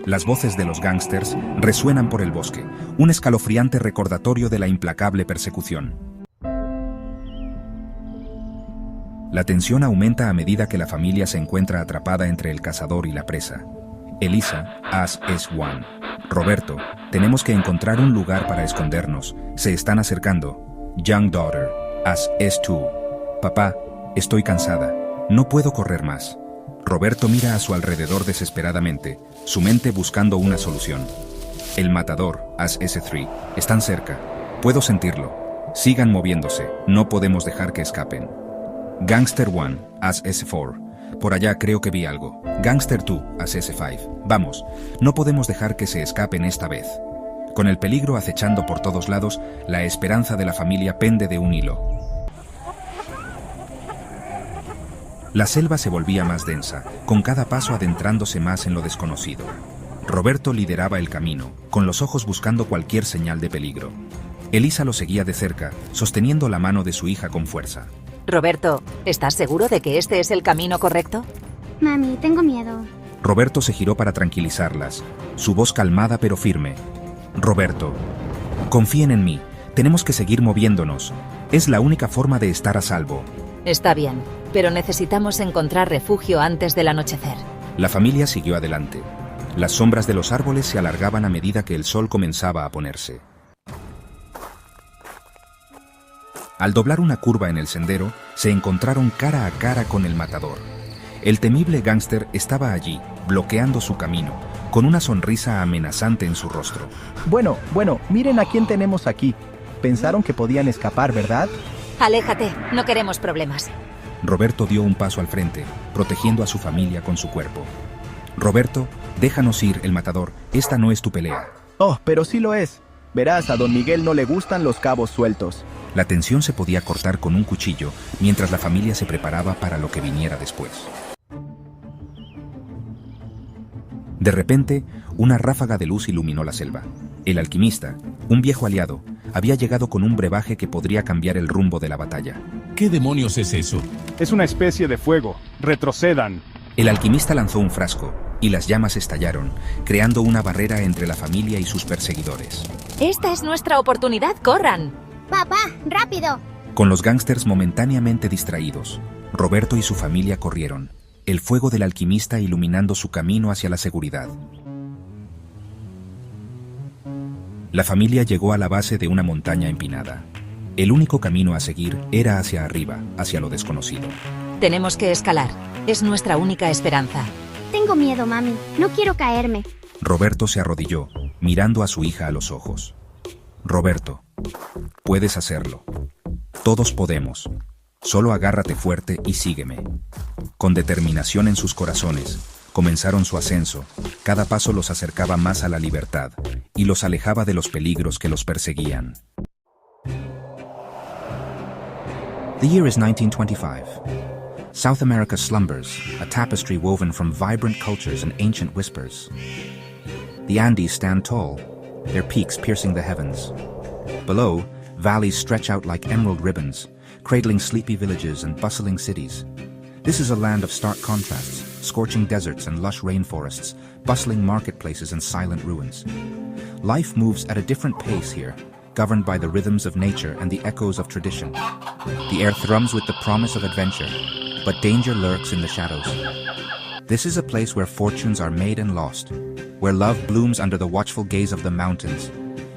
Las voces de los gángsters resuenan por el bosque, un escalofriante recordatorio de la implacable persecución. La tensión aumenta a medida que la familia se encuentra atrapada entre el cazador y la presa. Elisa, haz S1. Roberto, tenemos que encontrar un lugar para escondernos. Se están acercando. Young daughter, haz S2. Papá, estoy cansada. No puedo correr más. Roberto mira a su alrededor desesperadamente, su mente buscando una solución. El matador, haz S3. Están cerca. Puedo sentirlo. Sigan moviéndose. No podemos dejar que escapen. Gangster 1, haz S4. Por allá creo que vi algo. Gangster 2, haz S5. Vamos, no podemos dejar que se escapen esta vez. Con el peligro acechando por todos lados, la esperanza de la familia pende de un hilo. La selva se volvía más densa, con cada paso adentrándose más en lo desconocido. Roberto lideraba el camino, con los ojos buscando cualquier señal de peligro. Elisa lo seguía de cerca, sosteniendo la mano de su hija con fuerza. Roberto, ¿estás seguro de que este es el camino correcto? Mami, tengo miedo. Roberto se giró para tranquilizarlas, su voz calmada pero firme. Roberto, confíen en mí, tenemos que seguir moviéndonos. Es la única forma de estar a salvo. Está bien, pero necesitamos encontrar refugio antes del anochecer. La familia siguió adelante. Las sombras de los árboles se alargaban a medida que el sol comenzaba a ponerse. Al doblar una curva en el sendero, se encontraron cara a cara con el matador. El temible gángster estaba allí, bloqueando su camino, con una sonrisa amenazante en su rostro. Bueno, miren a quién tenemos aquí. Pensaron que podían escapar, ¿verdad? Aléjate, no queremos problemas. Roberto dio un paso al frente, protegiendo a su familia con su cuerpo. Roberto, déjanos ir, el matador. Esta no es tu pelea. Oh, pero sí lo es. Verás, a don Miguel no le gustan los cabos sueltos. La tensión se podía cortar con un cuchillo mientras la familia se preparaba para lo que viniera después. De repente, una ráfaga de luz iluminó la selva. El alquimista, un viejo aliado, había llegado con un brebaje que podría cambiar el rumbo de la batalla. ¿Qué demonios es eso? Es una especie de fuego. Retrocedan. El alquimista lanzó un frasco, y las llamas estallaron, creando una barrera entre la familia y sus perseguidores. Esta es nuestra oportunidad, corran. Papá, rápido. Con los gángsters momentáneamente distraídos, Roberto y su familia corrieron, el fuego del alquimista iluminando su camino hacia la seguridad. La familia llegó a la base de una montaña empinada. El único camino a seguir era hacia arriba, hacia lo desconocido. Tenemos que escalar. Es nuestra única esperanza. Tengo miedo, mami. No quiero caerme. Roberto se arrodilló, mirando a su hija a los ojos. Roberto, puedes hacerlo. Todos podemos. Solo agárrate fuerte y sígueme. Con determinación en sus corazones, comenzaron su ascenso. Cada paso los acercaba más a la libertad y los alejaba de los peligros que los perseguían. The year is 1925. South America slumbers, a tapestry woven from vibrant cultures and ancient whispers. The Andes stand tall, their peaks piercing the heavens. Below, valleys stretch out like emerald ribbons, cradling sleepy villages and bustling cities. This is a land of stark contrasts, scorching deserts and lush rainforests, bustling marketplaces and silent ruins. Life moves at a different pace here, governed by the rhythms of nature and the echoes of tradition. The air thrums with the promise of adventure, but danger lurks in the shadows. This is a place where fortunes are made and lost, where love blooms under the watchful gaze of the mountains,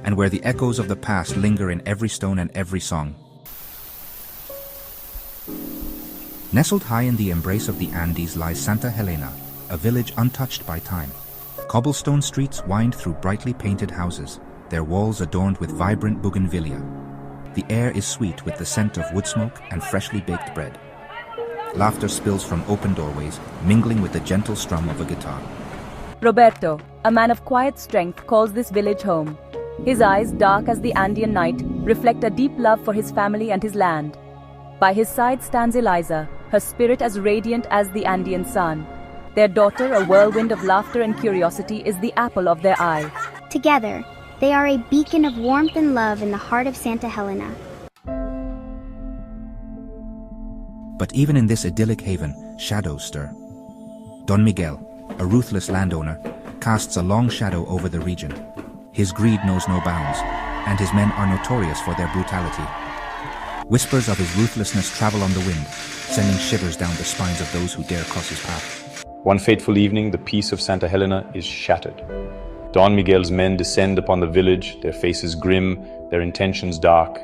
and where the echoes of the past linger in every stone and every song. Nestled high in the embrace of the Andes lies Santa Helena, a village untouched by time. Cobblestone streets wind through brightly painted houses, their walls adorned with vibrant bougainvillea. The air is sweet with the scent of wood smoke and freshly baked bread. Laughter spills from open doorways, mingling with the gentle strum of a guitar. Roberto, a man of quiet strength, calls this village home. His eyes, dark as the Andean night, reflect a deep love for his family and his land. By his side stands Eliza, her spirit as radiant as the Andean sun. Their daughter, a whirlwind of laughter and curiosity, is the apple of their eye. Together, they are a beacon of warmth and love in the heart of Santa Helena. But even in this idyllic haven, shadows stir. Don Miguel, a ruthless landowner, casts a long shadow over the region. His greed knows no bounds, and his men are notorious for their brutality. Whispers of his ruthlessness travel on the wind, sending shivers down the spines of those who dare cross his path. One fateful evening, the peace of Santa Helena is shattered. Don Miguel's men descend upon the village, their faces grim, their intentions dark.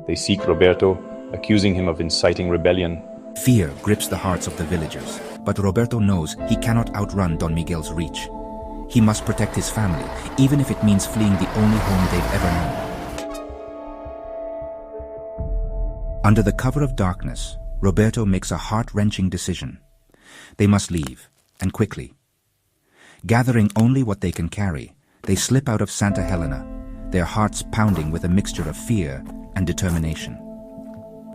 They seek Roberto, accusing him of inciting rebellion. Fear grips the hearts of the villagers, but Roberto knows he cannot outrun Don Miguel's reach. He must protect his family, even if it means fleeing the only home they've ever known. Under the cover of darkness, Roberto makes a heart-wrenching decision. They must leave, and quickly. Gathering only what they can carry, they slip out of Santa Helena, their hearts pounding with a mixture of fear and determination.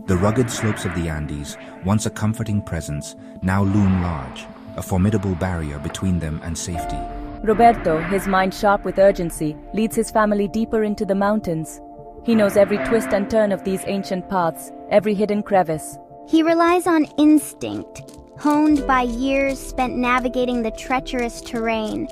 The rugged slopes of the Andes, once a comforting presence, now loom large, a formidable barrier between them and safety. Roberto, his mind sharp with urgency, leads his family deeper into the mountains. He knows every twist and turn of these ancient paths, every hidden crevice. He relies on instinct, honed by years spent navigating the treacherous terrain.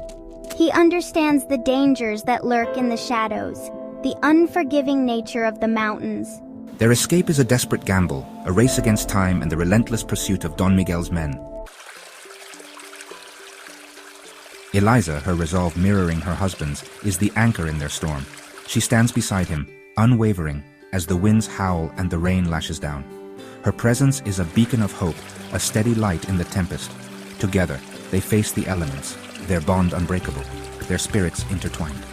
He understands the dangers that lurk in the shadows, the unforgiving nature of the mountains. Their escape is a desperate gamble, a race against time and the relentless pursuit of Don Miguel's men. Eliza, her resolve mirroring her husband's, is the anchor in their storm. She stands beside him, unwavering, as the winds howl and the rain lashes down. Her presence is a beacon of hope, a steady light in the tempest. Together, they face the elements, their bond unbreakable, their spirits intertwined.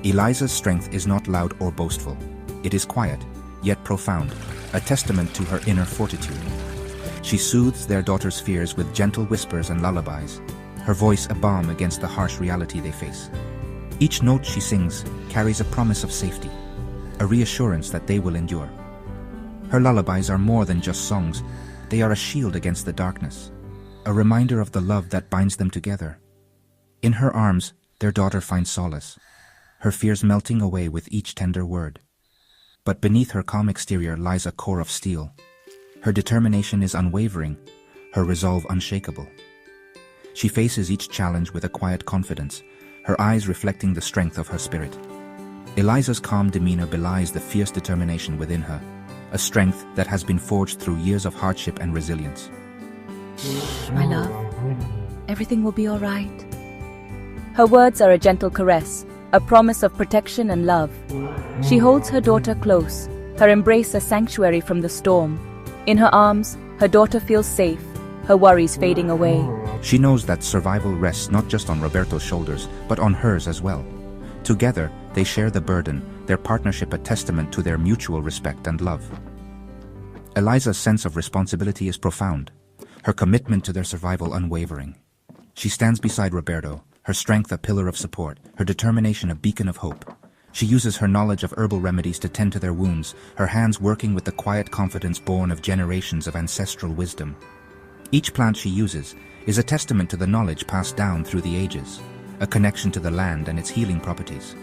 Eliza's strength is not loud or boastful. It is quiet, yet profound, a testament to her inner fortitude. She soothes their daughter's fears with gentle whispers and lullabies, her voice a balm against the harsh reality they face. Each note she sings carries a promise of safety, a reassurance that they will endure. Her lullabies are more than just songs. They are a shield against the darkness, a reminder of the love that binds them together. In her arms, their daughter finds solace, her fears melting away with each tender word. But beneath her calm exterior lies a core of steel. Her determination is unwavering, her resolve unshakable. She faces each challenge with a quiet confidence, her eyes reflecting the strength of her spirit. Eliza's calm demeanor belies the fierce determination within her, a strength that has been forged through years of hardship and resilience. My love, everything will be all right. Her words are a gentle caress, a promise of protection and love. She holds her daughter close, her embrace a sanctuary from the storm. In her arms, her daughter feels safe, her worries fading away. She knows that survival rests not just on Roberto's shoulders, but on hers as well. Together, they share the burden, their partnership a testament to their mutual respect and love. Eliza's sense of responsibility is profound, her commitment to their survival unwavering. She stands beside Roberto, her strength a pillar of support, her determination a beacon of hope. She uses her knowledge of herbal remedies to tend to their wounds, her hands working with the quiet confidence born of generations of ancestral wisdom. Each plant she uses is a testament to the knowledge passed down through the ages, a connection to the land and its healing properties.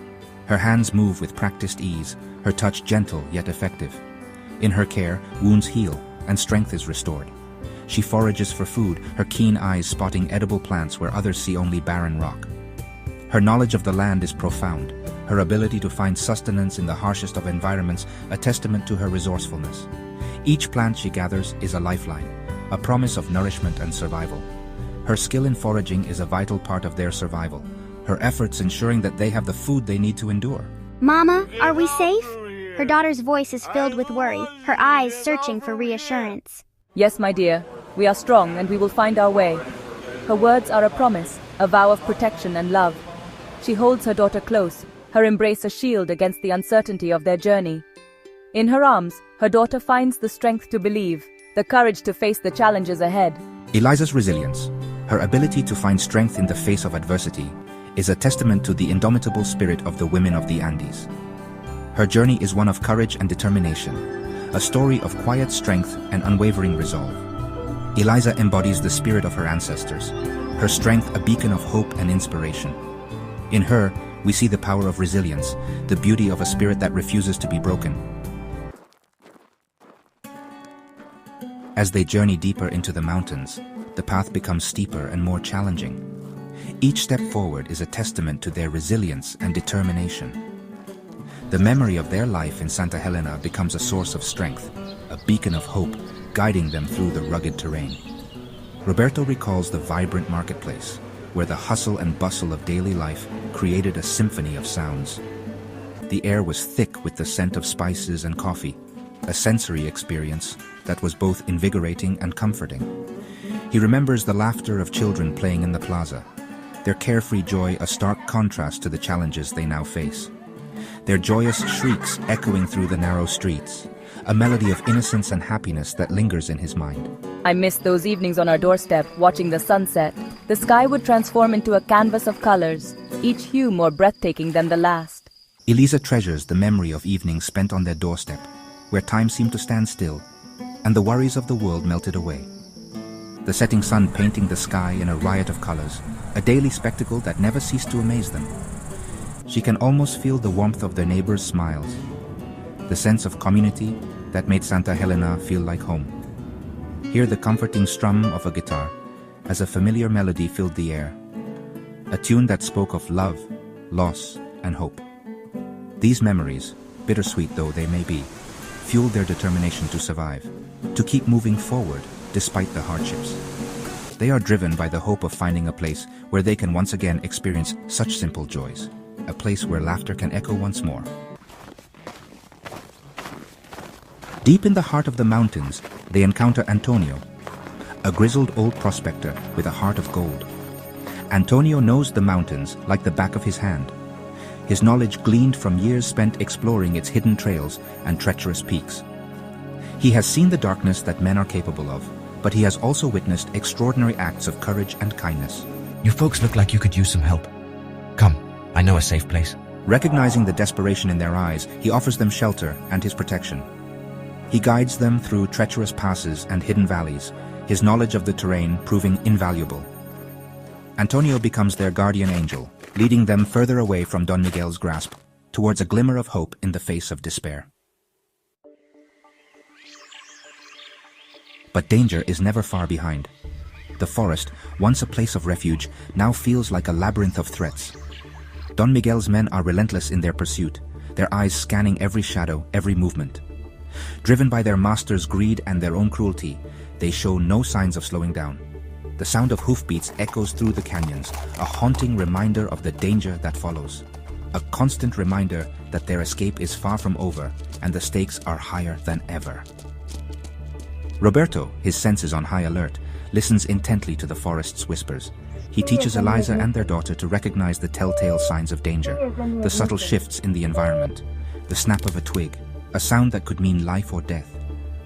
Her hands move with practiced ease, her touch gentle yet effective. In her care, wounds heal and strength is restored. She forages for food, her keen eyes spotting edible plants where others see only barren rock. Her knowledge of the land is profound, her ability to find sustenance in the harshest of environments a testament to her resourcefulness. Each plant she gathers is a lifeline, a promise of nourishment and survival. Her skill in foraging is a vital part of their survival, her efforts ensuring that they have the food they need to endure. Mama, are we safe? Her daughter's voice is filled with worry, her eyes searching for reassurance. Yes, my dear, we are strong and we will find our way. Her words are a promise, a vow of protection and love. She holds her daughter close, her embrace a shield against the uncertainty of their journey. In her arms, her daughter finds the strength to believe, the courage to face the challenges ahead. Eliza's resilience, her ability to find strength in the face of adversity, is a testament to the indomitable spirit of the women of the Andes. Her journey is one of courage and determination, a story of quiet strength and unwavering resolve. Eliza embodies the spirit of her ancestors, her strength a beacon of hope and inspiration. In her, we see the power of resilience, the beauty of a spirit that refuses to be broken. As they journey deeper into the mountains, the path becomes steeper and more challenging. Each step forward is a testament to their resilience and determination. The memory of their life in Santa Helena becomes a source of strength, a beacon of hope, guiding them through the rugged terrain. Roberto recalls the vibrant marketplace, where the hustle and bustle of daily life created a symphony of sounds. The air was thick with the scent of spices and coffee, a sensory experience that was both invigorating and comforting. He remembers the laughter of children playing in the plaza, their carefree joy a stark contrast to the challenges they now face. Their joyous shrieks echoing through the narrow streets, a melody of innocence and happiness that lingers in his mind. I missed those evenings on our doorstep, watching the sunset. The sky would transform into a canvas of colors, each hue more breathtaking than the last. Eliza treasures the memory of evenings spent on their doorstep, where time seemed to stand still, and the worries of the world melted away. The setting sun painting the sky in a riot of colors, a daily spectacle that never ceased to amaze them. She can almost feel the warmth of their neighbors' smiles, the sense of community that made Santa Helena feel like home. Hear the comforting strum of a guitar as a familiar melody filled the air, a tune that spoke of love, loss, and hope. These memories, bittersweet though they may be, fueled their determination to survive, to keep moving forward despite the hardships. They are driven by the hope of finding a place where they can once again experience such simple joys, a place where laughter can echo once more. Deep in the heart of the mountains, they encounter Antonio, a grizzled old prospector with a heart of gold. Antonio knows the mountains like the back of his hand. His knowledge gleaned from years spent exploring its hidden trails and treacherous peaks. He has seen the darkness that men are capable of, but he has also witnessed extraordinary acts of courage and kindness. You folks look like you could use some help. Come, I know a safe place. Recognizing the desperation in their eyes, he offers them shelter and his protection. He guides them through treacherous passes and hidden valleys, his knowledge of the terrain proving invaluable. Antonio becomes their guardian angel, leading them further away from Don Miguel's grasp, towards a glimmer of hope in the face of despair. But danger is never far behind. The forest, once a place of refuge, now feels like a labyrinth of threats. Don Miguel's men are relentless in their pursuit, their eyes scanning every shadow, every movement. Driven by their master's greed and their own cruelty, they show no signs of slowing down. The sound of hoofbeats echoes through the canyons, a haunting reminder of the danger that follows. A constant reminder that their escape is far from over and the stakes are higher than ever. Roberto, his senses on high alert, listens intently to the forest's whispers. He teaches Eliza and their daughter to recognize the telltale signs of danger, the subtle shifts in the environment, the snap of a twig, a sound that could mean life or death,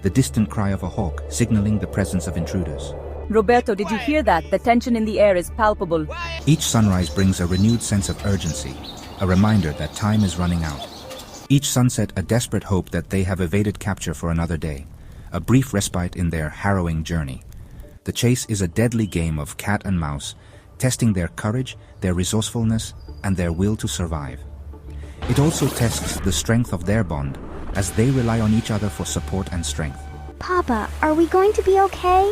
the distant cry of a hawk signaling the presence of intruders. Roberto, did you hear that? The tension in the air is palpable. Each sunrise brings a renewed sense of urgency, a reminder that time is running out. Each sunset a desperate hope that they have evaded capture for another day, a brief respite in their harrowing journey. The chase is a deadly game of cat and mouse, testing their courage, their resourcefulness, and their will to survive. It also tests the strength of their bond, as they rely on each other for support and strength. Papa, are we going to be okay?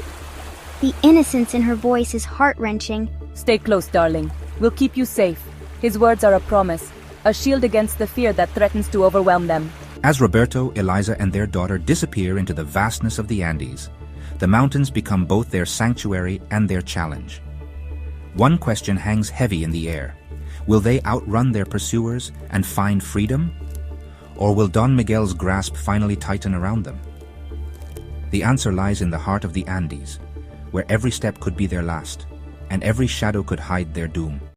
The innocence in her voice is heart-wrenching. Stay close, darling. We'll keep you safe. His words are a promise, a shield against the fear that threatens to overwhelm them. As Roberto, Eliza, and their daughter disappear into the vastness of the Andes, the mountains become both their sanctuary and their challenge. One question hangs heavy in the air. Will they outrun their pursuers and find freedom? Or will Don Miguel's grasp finally tighten around them? The answer lies in the heart of the Andes, where every step could be their last, and every shadow could hide their doom.